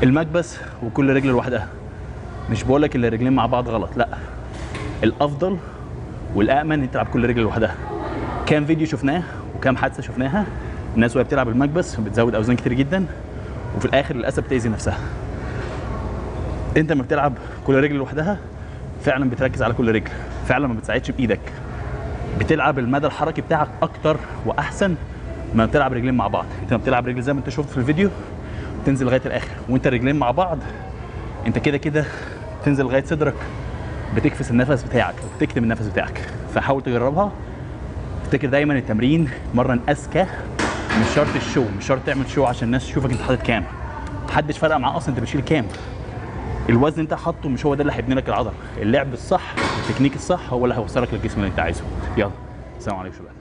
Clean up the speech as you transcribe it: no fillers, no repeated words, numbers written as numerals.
المكبس وكل رجل لوحدها. مش بقول لك الرجلين مع بعض غلط، لا، الافضل والامن ان تلعب كل رجل لوحدها. كام فيديو شفناه وكام حادثه شفناها، الناس وهي بتلعب المكبس بتزود اوزان كتير جدا وفي الاخر للاسف بتاذي نفسها. انت لما بتلعب كل رجل لوحدها فعلا بتركز على كل رجل، فعلا ما بتساعدش بايدك، بتلعب المدى الحركي بتاعك اكتر واحسن ما بتلعب رجلين مع بعض. انت لما بتلعب رجل زي ما انت شفت في الفيديو تنزل لغايه الاخر، وانت الرجلين مع بعض انت كده كده تنزل لغايه صدرك، بتكفس النفس بتاعك وبتكتم النفس بتاعك. فحاول تجربها. افتكر دايما التمرين مرن اذكى، مش شرط الشو، مش شرط تعمل شو عشان الناس تشوفك انت حاطط كام. محدش فرق معاه اصلا انت بتشيل كام، الوزن انت حاطه مش هو ده اللي هيبني لك العضله. اللعب الصح، التكنيك الصح هو اللي هيوصلك للجسم اللي انت عايزه. يلا، السلام عليكم شباب.